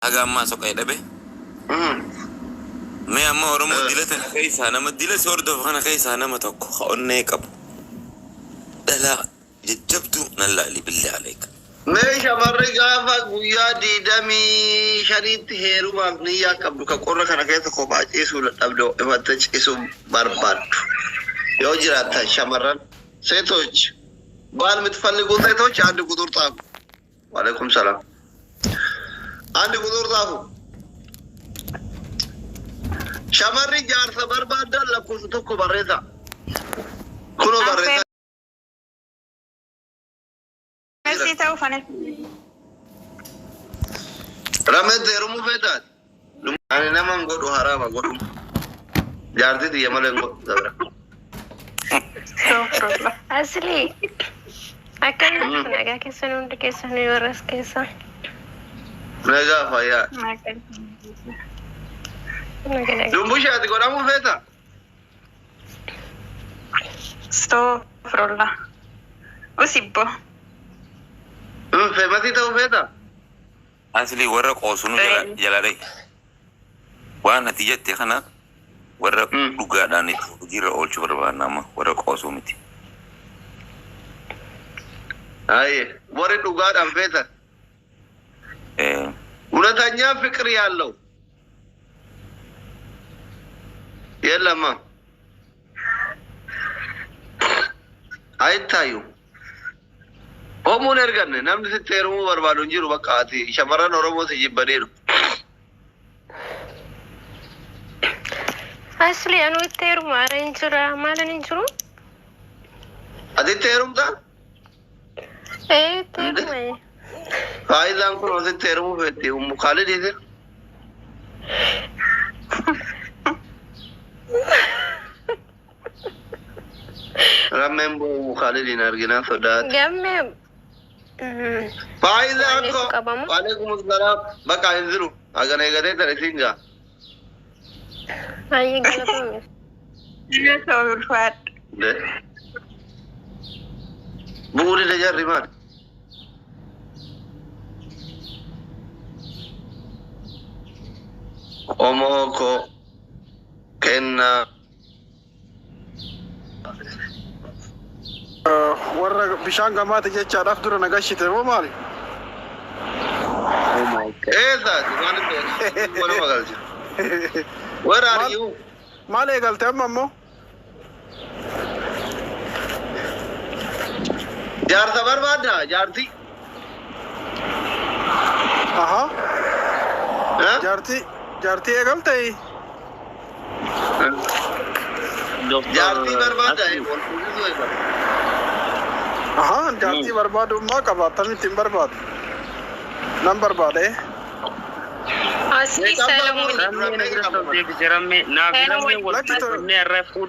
أجا ما سوق يدبه ما أما ورمو دلتنا كيس أنا ما دلت سورد فأنا كيس أنا ما توقع خوني كب لا جبتو نلا لي بالله عليك ماشي مرة ويا دي دمي شريط هيرو مبنية قبل كقرة كنا كيس خباز إيسو أبدو إفتش إيسو برباد يوجرات شمران سيتوش بال متفلقو سيتوش عند قدور طاب وعليكم السلام عند قدور طاب شمري جارسة برباد لا كوسو بريزا كنو بريزا رمت ديرمو فيتات أنا نمان قدو حرام قدو جارتي دي يمالين قدو أصلي أكل نجا كيسان وند كيسان يورس كيسان نجا فيا دمبوش هذي قدامو فيتا استغفر الله وسيبه فيمتي تو فيتا أصلي ورق أوسنو جلالي وأنا تيجي خنا ورق لقى داني تجير أول شبر بانما ورق أوسومتي أيه ورق لقى دام فيتا ولا تانيا فكر يالله يلا ما أي تايو هم نرجعنا نام نسيتيرو بربادو نجيرو بكاتي شمران أورمو سيجي بديرو أصلي أنا ويتيرو ما رينجرا ما رينجرو أدي تيرو تا إيه تيرو ما فايدة أنكو نسيت تيرو فيتي ومخالد يدير رمم بو مخالد ينارجنا صدات جمع فايدة أنكو عليكم السلام بقى ينزلوا أجانا يقدر ترسينجا أي قلبي يسوي الفات ده بقولي لجار ريمان أموكو كنا warra bishaan gamaata jechaadhaaf dura nagashite moo maali? Exactly. What am I Where are you? Maal eegalte amma ammoo? Jaarsa barbaadda jaarti. Aha. Jaarti eegalte? Jaarti barbaadda. Aha, jaarti barbaadummaa qaba. Attamitti hin barbaadu? Nan barbaade. أصلي سلام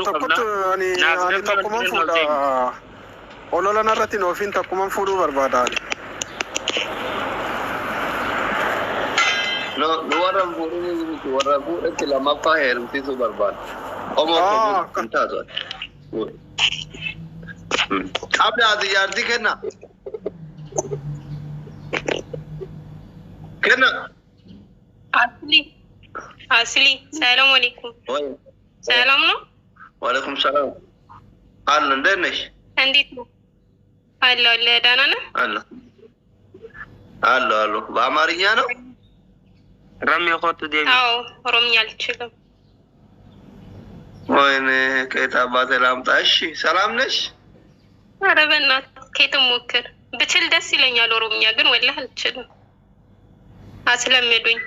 tokkotu ani takkuman fuudha olola narratti noofin takkuman fuudhuu barbaada. No warra fuudhuu warra fuudhatti lammaffaa heerumsiisuu barbaada. Kan taatu. Qabda ati jaartii kenna. Kenna. أصلي سلام عليكم سلام نو وعليكم السلام أهلا دنش عندي هلا لا دانا هلا هلا بأمارينيا نو رمي خط دي أو رمي الشغل وين كتابات سلام تاشي سلام نش ربنا كيت موكر بتشيل دسي لين يالو رمي جن ولا هالشغل أسلم مدوين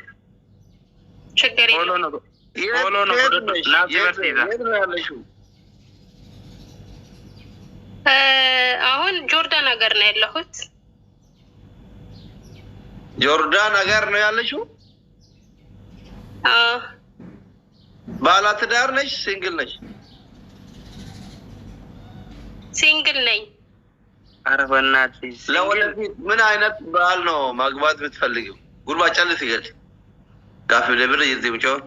شكرا አሁን ጆርዳን ሀገር ነው ያለሁት። ጆርዳን ሀገር ነው ያለሽው? ባለትዳር ነሽ? ሲንግል ነሽ? ሲንግል ነኝ። ኧረ በእናትሽ ለወደፊት ምን አይነት ባል ነው ማግባት የምትፈልጊው? ጉልባጫ ልትገድ Gaafi lebira jirti mucoo.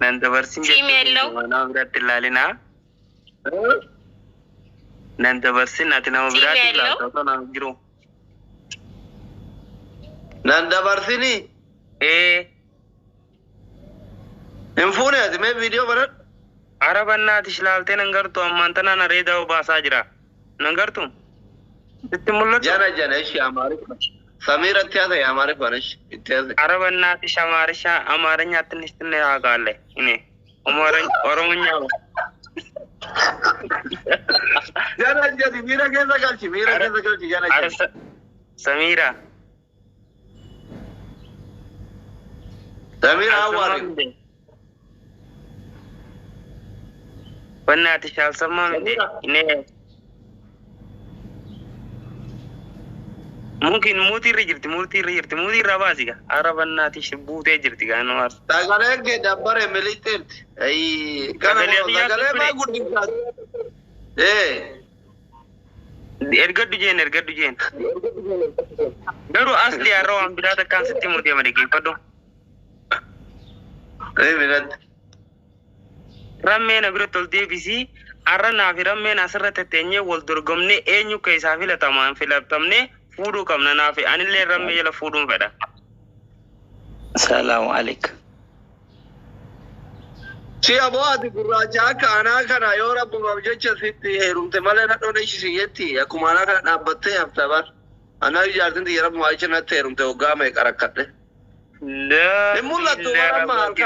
Nan dabarsin jechuudha. Nama biraatti ilaalina. Nan dabarsin ati nama biraatti ilaalta osoo nama jiru. Nanda barsini. Infune ati me video barat. Arabanna tishlaalte nangartu ammantana na reeda obaasaa jira. Nangartu? Itti mul'atu? Jana ishi hamaare kun. Samira tiyaata ya hamaare kun ishi tiyaata. Arabanna tishamarisha amaaranyatti nistinne haagaalle. Ine. Oromonya. Jana mira keessa galchi jana. Samira. Samira hawaare. Banna tishal samamde. Ine. Mungkin muti jirti muti rabasiga arabanna tish buute jirti ganwar Tagale ke dabbare militer ai kana tagale ma guddisa ergaddu jeen daru asli arro am birata kan sitti muti amade ki fado minat ramme na biro tolti bisi arana fi ramme na sarata tenye wol dorgomne enyu kay safila tamam filaptamne fudu kam na nafi anile ramme yela fudum feda Assalamu alaikum. Si abadi gurracha kana yo rabbu mabjecha sitti herumte male na done shi siyetti akumana kana dabbatte haftabar ana yartin di rabbu maicha na terumte ogame karakate la mulatu marama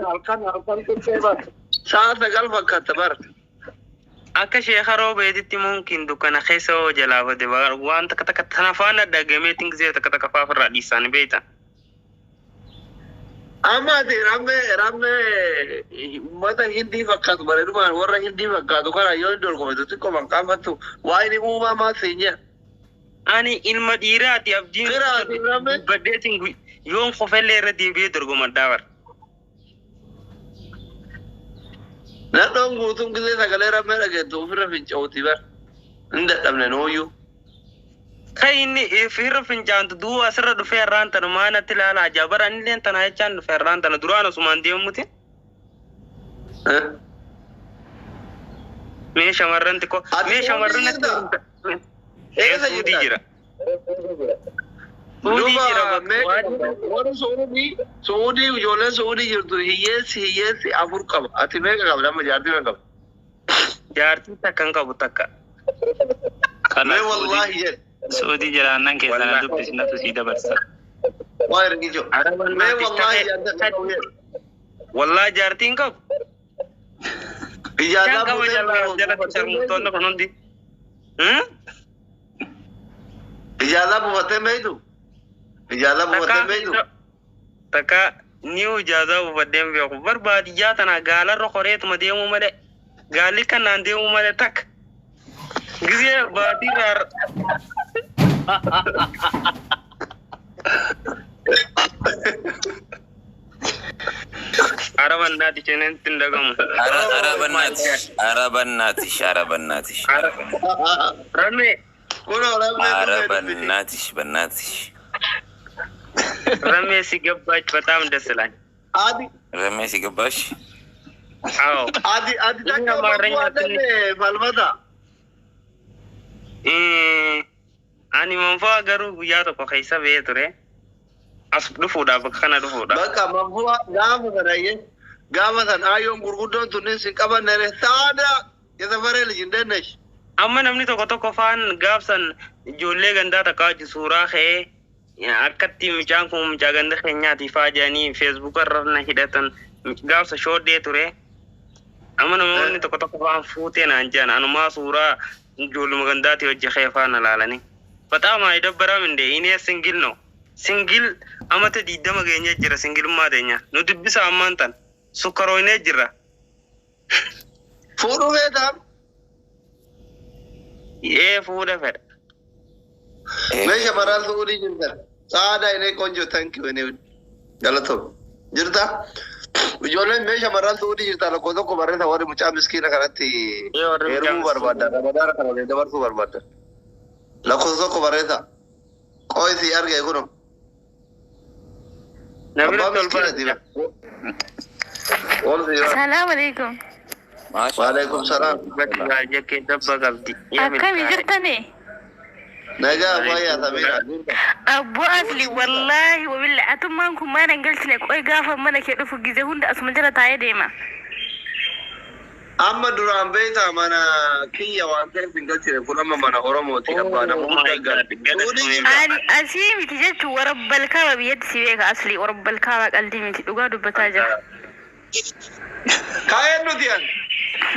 halkan kuteba sa sagal fakatabar akka sheekharoo beeditti mumkin dukana keessa jalaaba de waan takka tanafana dagame tingze takka faafra dhiisaan beeyta amma de ramme mata hindi fakkaatu bare dumaan warra hindi fakkaatu kana yoo dorgomatu ko man qaamatu waayni uuma ma seenya ani ilma dhiiraati abdiin baddeetin yoon qofelle irratti bee dorgoma daawar na don gutun gize sagale ramme dhageetu ofirra fincauti bar inda dhabne nooyu kayni firra finjaantu duu asirra dhufee irraantan maanatti laala jabara anilleen tana jechaan dhufee irraantan duraana sumaan deemuti mee shamarranti ko mee shamarranti eessa jira Saudi ijoollee Saudi jirtu hiyyeessi afur qaba. Ati meeqa qabda amma jaartii meeqa qaba? Jaartii takkan qabu takka. Mee wallahi jedhe. Saudi jiraannan keessana dubbisnatu sii dabarsa. Waa ergi jo. Mee wallahi jedhe. Wallahi jaartiin qabu. Ijaazaa buufatee meetu? Ijaazaa buufatee meetu? Takka niu ijaazaa buufatee beeku barbaadiyyaa tana gaalarra qoreetuma deemuu malee gaalli kanaan deemuu malee takka gizee baatiirraa Arabannati chenen tindagamu. Arabannati. Rame. Arabannati. Rame si gabbach batam desalan. Adi. Rame si gabbach. Aw. Adi takka barbaadane falmata. Ani manfa garu guyyaa tokko keessa ba'ee ture. As dhufuudha bakka kana dhufuudha. Bakka manfa gaafa san ayyoon gurguddoon tunneen si qabannere saada isa baree lijindennesh. Amma namni tokko faan gaafsan ijoollee gandaa takkaa wajji suuraa ka'ee akkatti mucaan kun mucaa ganda keenyaati faa jedhanii feesbuuk irra na hidhatan gaafsa shooddee ture. Amma namoonni tokko faan fuutee naan jedhan anumaa suuraa ijoolluma gandaati wajji keefaa na laalanii. Bataama idabbaraa mindee inni singil no. Singil amata diidama geenye jira singilummaa deenya. Nu dubbisa ammaan tan sukkaroonee jira. Fuudhuu feetaa? Fuudha fedha. Meesha maraan fuudhii jirtan. Saada inni qonjo tankiu inni galatoo. Jirta? Ijoolleen meesha maraan fuudhii jirta lakkoo tokko barreessa warri mucaa miskiina kanatti heerumuu barbaadda. Ramadaana kana dabarsuu barbaadda. Lakkoo tokko barreessa. Qoisi arge kuno. السلام عليكم. وعليكم السلام. أكمل جرتني. نجا بايا سميرة. أبو أصلي والله وبالله أتمنى ما نقلت لك أي قافة ما نكيد في الجزء هند أسمع جرى تعيدي ما أما درام بيتا مانا كيا وانتين بنقلتي كل ما مانا أورموتي أبانا مونتاجر أنا أسيم تجت ورب الكعبة بيد سيبك أصلي ورب الكعبة قلبي متي تقعد بتاجر كاين نوديان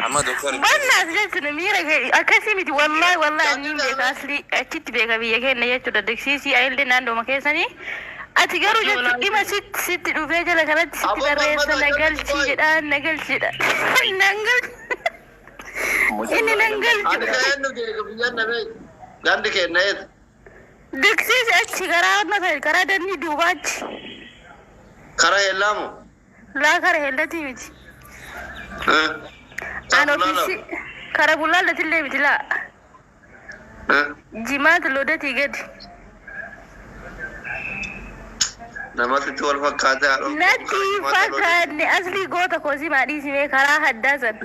أما دكتور والله جت نميرة أكاسيمتي والله أنيم بيك أصلي أكيد بيك بيك هنا يجوا الدكسيسي أيل دين عنده مكيسني أتجارو جت إما ست رفيجة لكنت ست بريسة نقل شيء نقل إني نقل أنا كاين نوديان بيجان نبي عندك الناس دكسيس أشي كرا مثلا كرا دني دوباج كرا يلامو لا كرا هلا تيمتي أنا فيسي كرا بولا لا تلي متي لا جماعة لودتي قد نماذج تول فكاتة نتي فكاني أصلي قوتا كوزي ما دي سمي كرا حدازن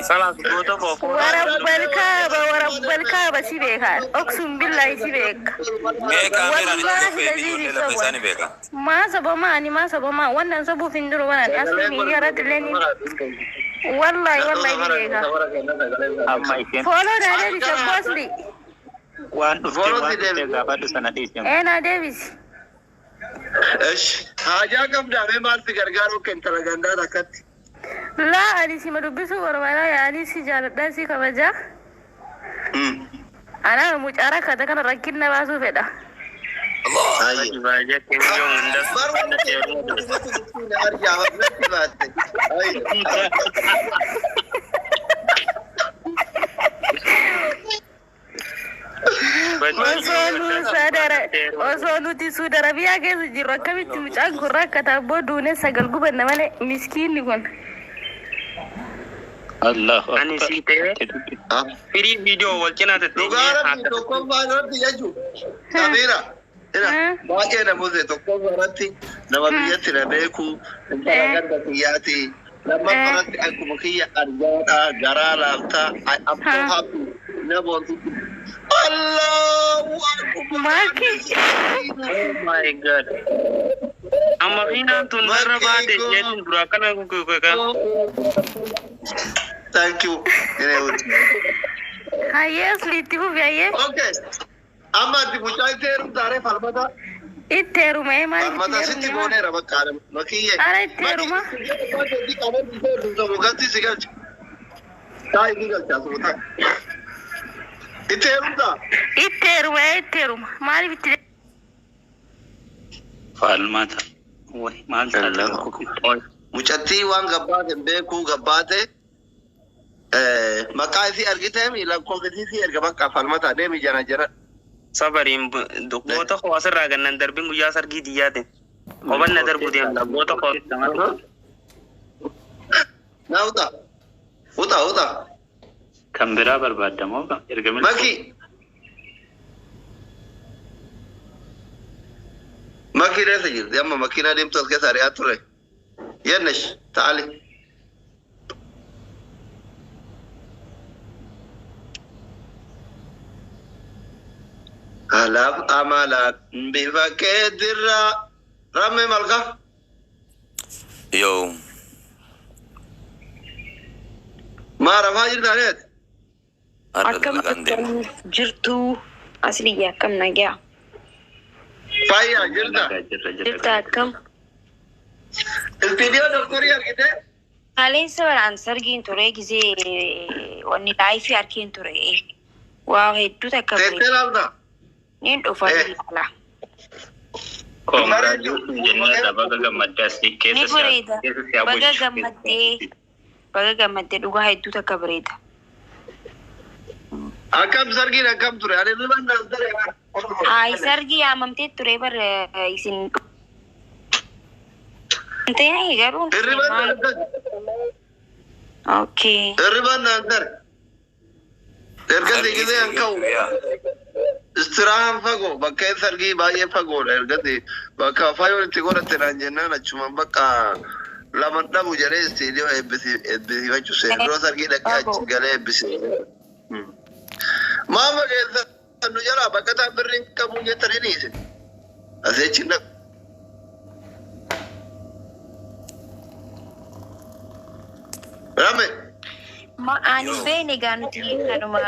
خلاص قوتا كوفو ورب الكعبة سيبك أقسم بالله سيبك ما سبب ما وانا سبو فيندرو وانا أصلي ميجارة لني والله بيك فولو نادي سبوسلي أنا ديفيس إيش حاجة كم دامي مال في كرجالو كنت رجعنا ركت لا أنا سي مدبسو ورمانا يعني سي جالب سي كبجا أنا مجارة كذا كان ركينا باسو فدا الله باجة كم يوم Osonu ti sudara biya ke su jiro kami ti mucang kurang kata bodoh ne sagal gue benar mana miskin nih kon. Allah. Ani site. Piri video walcina te. Lugara to kon bangar ti yaju. Samira. Ina baake na muze to kon barati na mabiyati na beku ndaganda tiyati. Lama barati aku mukiya arjana garala ta abto happy na bonti. Allahu Akbar. Maki. Oh my God. Amahina tu naraba de jadi durakan aku kan. Thank you. Hayes litibu biaya. Okay. Amma di bucai terum tare falmata. Iteru memang. Falmata siti bone raba karam. Makiye. Ara iteru mah. Di kamar di teru mugati sigal. Tai digal chasuta. Iteru da. Iteru mari bitte. Falmata. Wah, mal salah. Mucatti wan gabbate beku gabbate. Makai si argite mi la kongeti si arga bakka falmata demi jana jana. Sabarin dokota ko asar ragan nan darbin guya sargi diyate. Oban na darbu diyan dokota ko. Na uta. Kambira barbadamu kan ergamin. Maki rasa jir, amma makina dim tos ke sare ature. Yannesh, taali. Alaf amala bifake dirra ramme malka. Yo. Mara fajir dalet. Akkam jirtu asliya kam nagaa. Faya Jirta akkam. Video doktori argite. Haalleen sabaraan sargiin ture gisee wanni laayifii arkiin ture. Waa hedduu takka Tete lalda. Nin dhufa ilaala. Komara jennata baga gammaddaa si keessa Ni bareeda. Baga gammaddee dhugaa hedduu takka bareeda. Akam sargiin akam ture. Ani liban daldare. Ay sargi yaamamtee ture bar isin. Tee garuu. Irriban daldare. Okay. Irriban daldare. Ergati gide ankau. Istirahan fago bakka sargi baay'ee fagoodha ergati bakka faayoo itti godhatedhaan jennaan achuma bakka laman dhabu jedhee istiidiyoo eebbisiifachuu seenduroo sargii dhaqee achi galee eebbisiifate. Maama keessa nu jala bakka taa birriin qabu jettanii ni isin. Asii achi naqu. Rame. Ma ani bene ganuti kanuma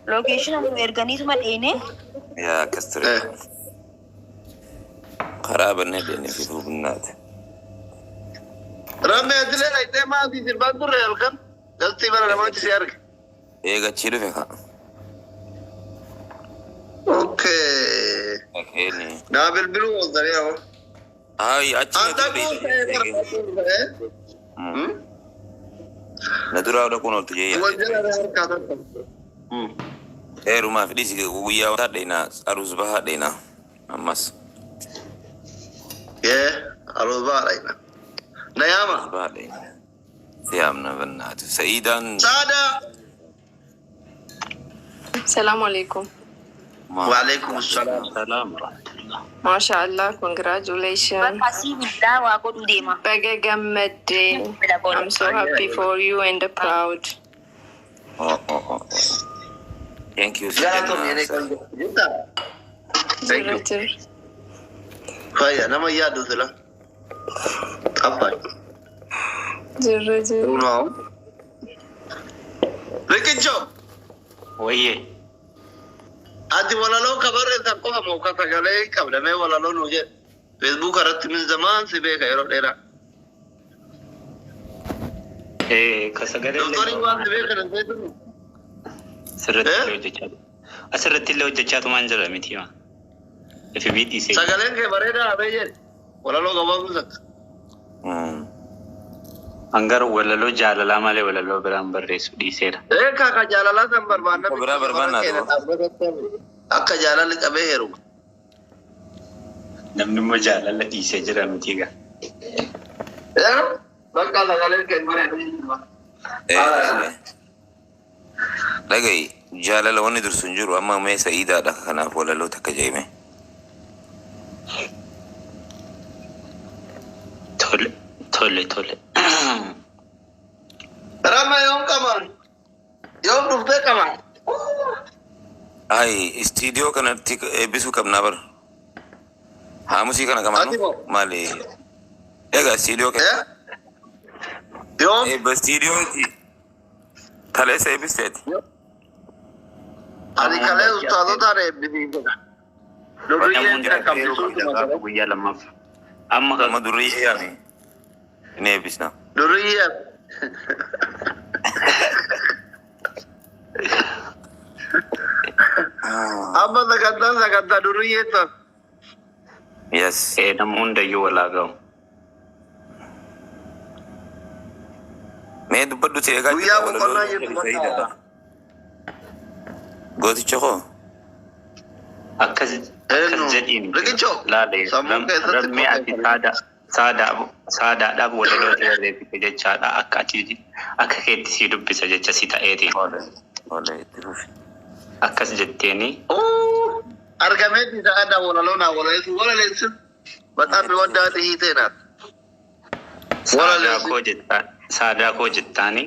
location nu erganituma dheene. Yaa akkas ture. Karaa bannee deemnee fiduu bunnaati. Rame adilee dhaqxee maatii sirbaan turre halkan. Galtii bara namaatti si arge. Eegachii dhufe kaa. Okay. Dhageeni. Naa bilbiluu ooltanii hoo. Ayi achi Anta kuusee karbaatee. na duraa dhaquun ooltu jee Wajjira harkaa tokko. heerumaaf dhisi guyyaa hadheena arus bahadheena ammas Arus bahadheena. Nayaama. bahadheena siyaamna bannaatu sa'iidaan Saada. السلام عليكم. وعليكم السلام. Salaam. ما شاء الله congratulations. Baga gammadde. I'm so happy for you and proud. thank you Thank you. Faya nama yaadu sila. Apa? Jirajir. Uno. Rikicho. Wayye. Ati walaloo kabarre takko hamoo ka sagalee qabdamee walaloo nu jedhe. Facebook irratti min zamaan si beeka yeroo dheeraa. Ka sagalee Doktoriin waan si beekan hin beektu. asirratti illee hojjechaatu maan jira miti ma. FBT see. Sagaleen kee bareedaa habee jedhe. Walaloo gabaabuu takka. Hangar walaloo jaalalaa malee walaloo biraan barreessu dhiiseera. Kaka jaalalaa san barbaanna. Biraa barbaannaa akka jaalalli qabee heeruma. Namni immoo jaalala dhiisee jira miti gaa. Bakka sagaleen kee bareedaa. dhagayi jaalala wanni dursu hin jiru amma mee sa'iidaadha kanaaf walaloo takka jeeme Tole. Rama yoom qaban? Yoom dhuftee qaban? Ai istiidiyoo kanatti eebbisuu qabnaa bara haamusii kana qabaanu maali egaa istiidiyoo kana Yoom? eebba istiidiyooti kaleessa eebbisteeti Ani kalee ustaazotaan eebbisiifudha. Durriyyeen qabdu. Guyyaa lammaaf. Amma amma durriyyee yaami hin eebbisna Durriyyeen. Amma sagantaa durriyyee tan. yes nama hundayyuu walaa ga'u. mee dubbadhu si eegaa Guyyaa boqonnaa jedhu bakka. gooticha koo Akkas jedhiin Riqicho. laalee rammee ati saadaadhaaf walaloo barreessite jechaadha akka keetti si dubbisa jecha si ta'eeti. olee itti fufi Akkas jetteeni Argameetti sa'aadaa walaloo naa walaleessu. Baxaabbi waddaati hiiteenaat. saadaa koo jettaani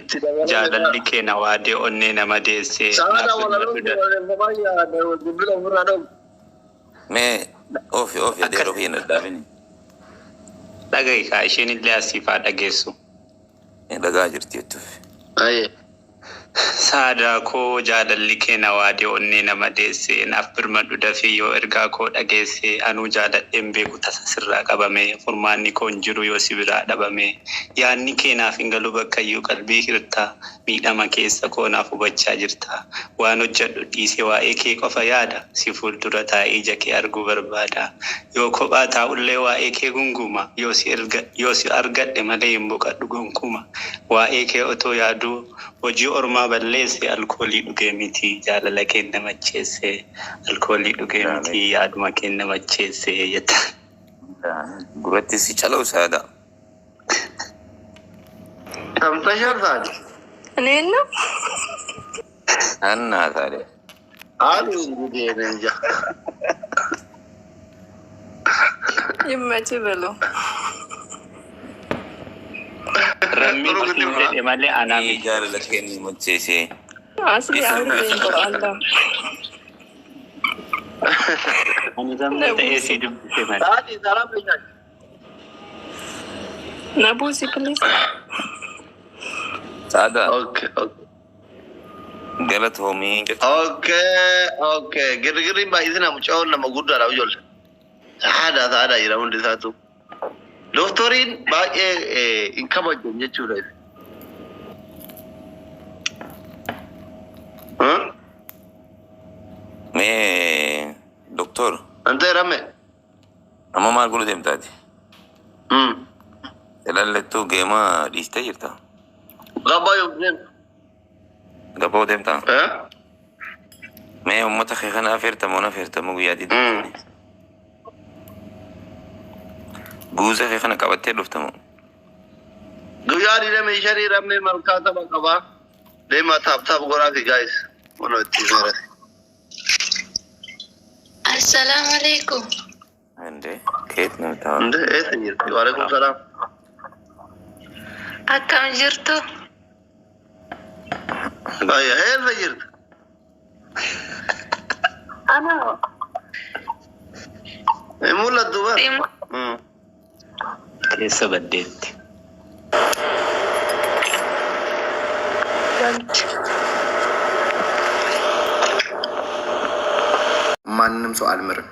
jaalalli kee na waadee onnee nama deessee Sa'aadaa walaloo walaleeffamaa yaada dubbila ofirraa dhabu. mee oofi adeeroo hin dadhaabini dhagahi kaa isheen illee asiifaa dhageessu. dhagaa jirti jettuufi Saadaa koo jaalalli kee na waadee onnee nama deessee naaf birmadhu dafee yoo ergaa koo dhageessee anuu jaaladheen beeku tasa sirraa qabame furmaanni koo hin jiru yoo si biraa dhabame yaadni kee naaf hin galu bakkayyuu qalbii hirtaa miidhama keessa koo naaf hubachaa jirta waan hojjedhu dhiisee waa'ee kee qofa yaada si fuuldura taa'ee ija kee arguu barbaada yoo kophaa taa'ullee waa'ee kee gunguma yoo si argadhe malee hin boqadhu gonkuma waa'ee kee otoo yaaduu hojii ormaa balleesse alkoolii dhugee miti jaalala kee nama macheesse alkoolii dhugee miti yaaduma kee nama macheesse jetta. guratti si calau saada Tamtashar saadi. Neenno? annaa saade Haalli gudeen ija. Yemmati belo. Rammi qotiin jedhe malee anaa miti. jaalala kee nama macheesse Asli awri Allah. Ani zamne ta'ee si dubbise malee. Taati salaam beekaa. Nabusi, please. Saada. Okay, okay. Galatoomii Okay. Girgirriin baay'isina mucaan nama guddaadha ijoollee. Saada jira hundi isaatu. Dooktoriin baay'ee hin kabajjan jechuudha. mee doktor Ante rame. amma maal godhu deemtaati? Ilaallettuu geema dhiistee jirta? Gabaa yookiin. Gabaa deemtaa? Mee uummata kee kana affeertamoo na affeertamoo guyyaa diidamanii? Buuza kee kana qabattee dhuftamoo? Guyyaa diidamii shanii ramee malkaa tapha qabaa. Deemaa taap goraa fi gaayis. Mana itti seerate. Assalamu alaikum. Ande keet namtaa? Ande eessa jirti? Waalaikum salaam. Akkam jirtu? Ayya eessa jirti? Ana Mul'attu bara. Keessa baddeetti. ማንም ሰው አልምርም።